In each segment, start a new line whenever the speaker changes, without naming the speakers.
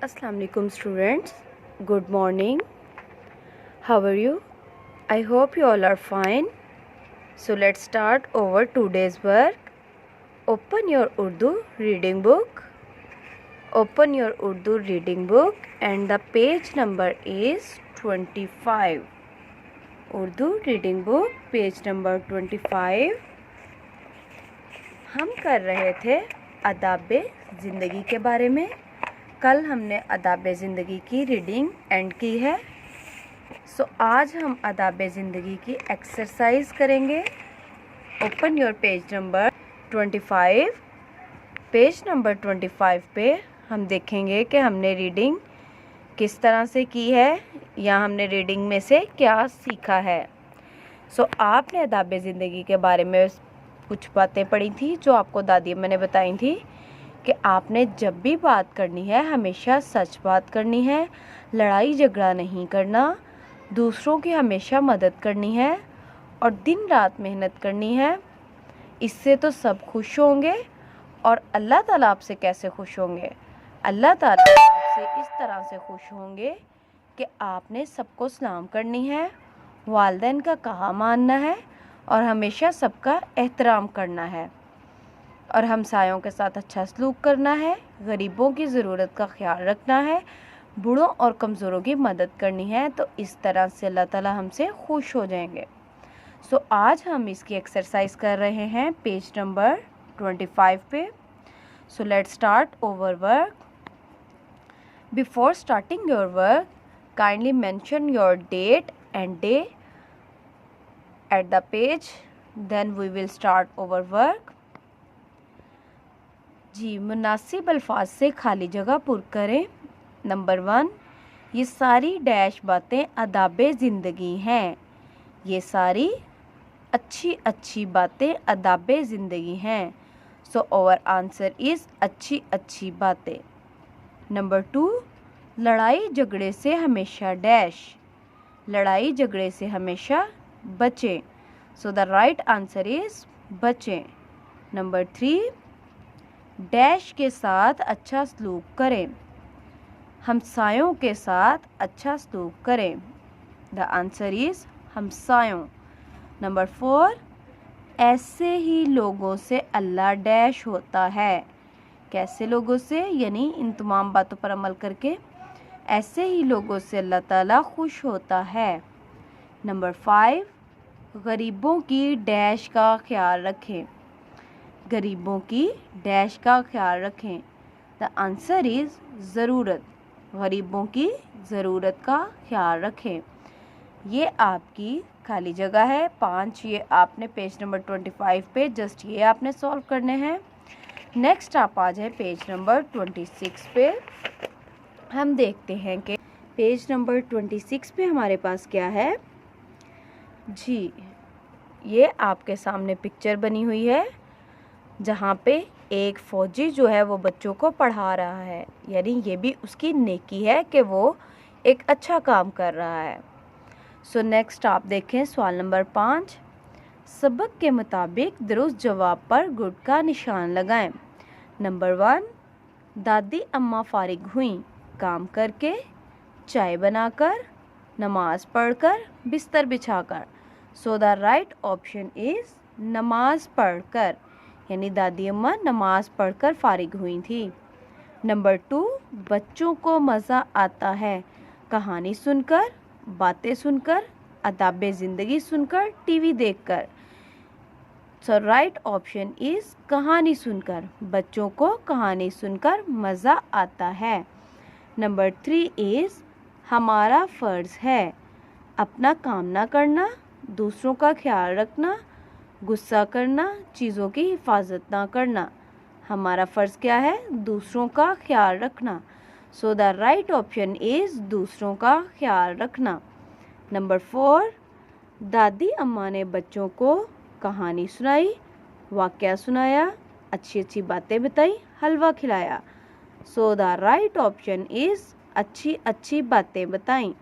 Assalamu alaikum students. Good morning. How are you? I hope you all are fine. So let's start over today's work. Open your Urdu reading book. Open your Urdu reading book and the page number is 25. Urdu reading book page number 25. हम कर रहे थे आदाब ज़िंदगी के बारे में। कल हमने आदाब ज़िंदगी की रीडिंग एंड की है। आज हम आदाब ज़िंदगी की एक्सरसाइज करेंगे। Open your page number 25। Page number 25 पे हम देखेंगे कि हमने रीडिंग किस तरह से की है या हमने रीडिंग में से क्या सीखा है। आपने आदाब ज़िंदगी के बारे में कुछ बातें पढ़ी थी जो आपको दादी अम्मा ने बताई थी कि आपने जब भी बात करनी है हमेशा सच बात करनी है, लड़ाई झगड़ा नहीं करना, दूसरों की हमेशा मदद करनी है और दिन रात मेहनत करनी है। इससे तो सब खुश होंगे। और अल्लाह ताला आपसे कैसे खुश होंगे? अल्लाह ताला आपसे इस तरह से खुश होंगे कि आपने सबको सलाम करनी है, वालिदैन का कहा मानना है और हमेशा सबका एहतराम करना है और हमसायों के साथ अच्छा सलूक करना है, गरीबों की ज़रूरत का ख्याल रखना है, बूढ़ों और कमज़ोरों की मदद करनी है। तो इस तरह से अल्लाह ताला हमसे खुश हो जाएंगे। आज हम इसकी एक्सरसाइज कर रहे हैं पेज नंबर 25 पे। Let's start over work. Before starting your work kindly mention your date and day at the page, then we will start our work। जी, मुनासिब अल्फाज से खाली जगह पुर करें। नंबर 1, ये सारी डैश बातें आदाब ज़िंदगी हैं। ये सारी अच्छी अच्छी बातें आदाब ज़िंदगी हैं। आवर आंसर इज़ अच्छी अच्छी बातें। नंबर 2, लड़ाई झगड़े से हमेशा डैश, लड़ाई झगड़े से हमेशा बचें। द राइट आंसर इज बचें। नंबर 3, डैश के साथ अच्छा सलूक करें, हमसायों के साथ अच्छा सलूक करें। द आंसर इज हमसायों। नंबर 4, ऐसे ही लोगों से अल्लाह डैश होता है। कैसे लोगों से? यानी इन तमाम बातों पर अमल करके ऐसे ही लोगों से अल्लाह ताला खुश होता है। नंबर 5, गरीबों की डैश का ख्याल रखें, गरीबों की डैश का ख्याल रखें। द आंसर इज़ ज़रूरत, गरीबों की ज़रूरत का ख्याल रखें। ये आपकी खाली जगह है 5। ये आपने पेज नंबर 25 पे जस्ट ये आपने सॉल्व करने हैं। नेक्स्ट आप आ जाए पेज नंबर 26 पे। हम देखते हैं कि पेज नंबर 26 पे हमारे पास क्या है। जी, ये आपके सामने पिक्चर बनी हुई है जहाँ पे एक फ़ौजी जो है वो बच्चों को पढ़ा रहा है। यानी ये भी उसकी नेकी है कि वो एक अच्छा काम कर रहा है। नेक्स्ट आप देखें सवाल नंबर 5। सबक के मुताबिक दुरुस्त जवाब पर गुड का निशान लगाएं। नंबर 1, दादी अम्मा फारिग हुई काम करके, चाय बनाकर, नमाज पढ़कर, बिस्तर बिछाकर। द राइट ऑप्शन इज़ नमाज पढ़कर, यानी दादी अम्मा नमाज पढ़कर फारिग हुई थी। नंबर 2, बच्चों को मज़ा आता है कहानी सुनकर, बातें सुनकर, आदाब ज़िंदगी सुनकर, टीवी देखकर। राइट ऑप्शन इज़ कहानी सुनकर, बच्चों को कहानी सुनकर मज़ा आता है। नंबर 3 इज़ हमारा फ़र्ज़ है अपना काम ना करना, दूसरों का ख्याल रखना, गुस्सा करना, चीज़ों की हिफाजत ना करना। हमारा फ़र्ज़ क्या है? दूसरों का ख्याल रखना। द राइट ऑप्शन इज़ दूसरों का ख्याल रखना। नंबर 4, दादी अम्मा ने बच्चों को कहानी सुनाई, वाक़या सुनाया, अच्छी अच्छी बातें बताई, हलवा खिलाया। द राइट ऑप्शन इज़ अच्छी अच्छी बातें बताई।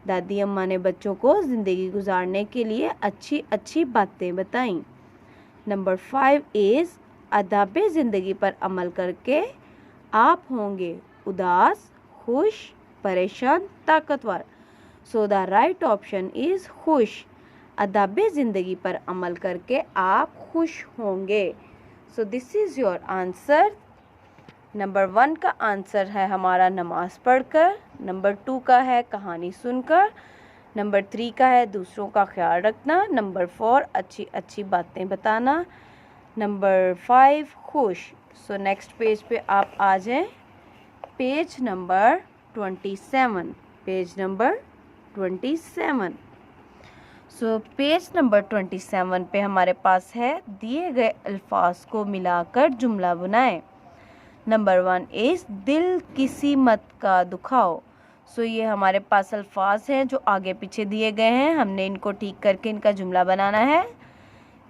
दादी अम्मा ने बच्चों को ज़िंदगी गुजारने के लिए अच्छी अच्छी बातें बताईं। नंबर 5 इज़ आदाब ज़िंदगी पर अमल करके आप होंगे उदास, खुश, परेशान, ताकतवर। So the right option is खुश। अदाब ज़िंदगी पर अमल करके आप खुश होंगे। So this is your answer. Number 1 का आंसर है हमारा नमाज पढ़कर, नंबर 2 का है कहानी सुनकर, नंबर 3 का है दूसरों का ख्याल रखना, नंबर 4 अच्छी अच्छी बातें बताना, नंबर 5 खुश। सो नेक्स्ट पेज पे आप आ जाएं, page number 27, page number 27। So page number 27 पे हमारे पास है दिए गए अल्फाज को मिलाकर जुमला बनाएं। नंबर 1 इज़ दिल किसी मत का दुखाओ। सो ये हमारे पास अल्फाज हैं जो आगे पीछे दिए गए हैं, हमने इनको ठीक करके इनका जुमला बनाना है।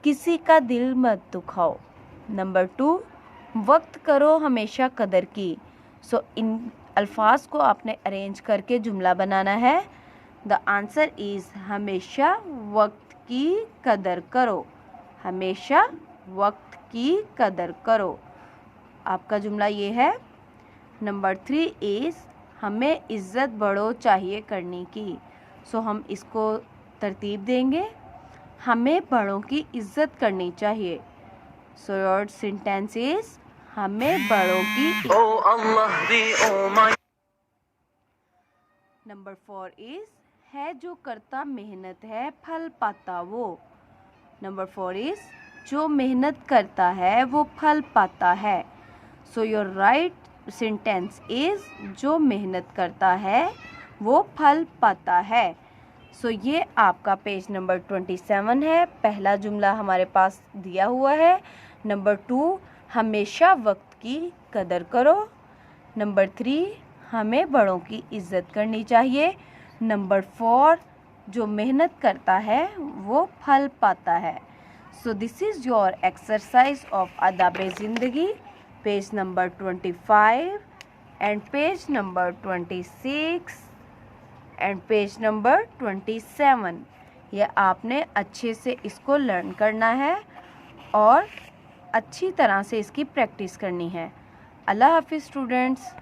किसी का दिल मत दुखाओ। नंबर 2, वक्त करो हमेशा कदर की। सो इन अल्फाज को आपने अरेंज करके जुमला बनाना है। द आंसर इज़ हमेशा वक्त की कदर करो, हमेशा वक्त की कदर करो। आपका जुमला ये है। नंबर 3 इज़ हमें इज़्ज़त बड़ों चाहिए करने की। सो हम इसको तरतीब देंगे, हमें बड़ों की इज़्ज़त करनी चाहिए। सो योर सेंटेंस इज़ हमें बड़ों की। नंबर 4 इज़ है जो करता मेहनत है फल पाता वो। नंबर 4 इज़ जो मेहनत करता है वो फल पाता है। So your right sentence is जो मेहनत करता है वो फल पाता है। सो ये आपका पेज नंबर 27 है। पहला जुमला हमारे पास दिया हुआ है। नंबर 2, हमेशा वक्त की कदर करो। नंबर 3, हमें बड़ों की इज़्ज़त करनी चाहिए। नंबर 4, जो मेहनत करता है वो फल पाता है। So this is your exercise of आदाब ज़िंदगी, page number 25 and page number 26 and page number 27। ये आपने अच्छे से इसको लर्न करना है और अच्छी तरह से इसकी प्रैक्टिस करनी है। अल्लाह हाफिज़ स्टूडेंट्स।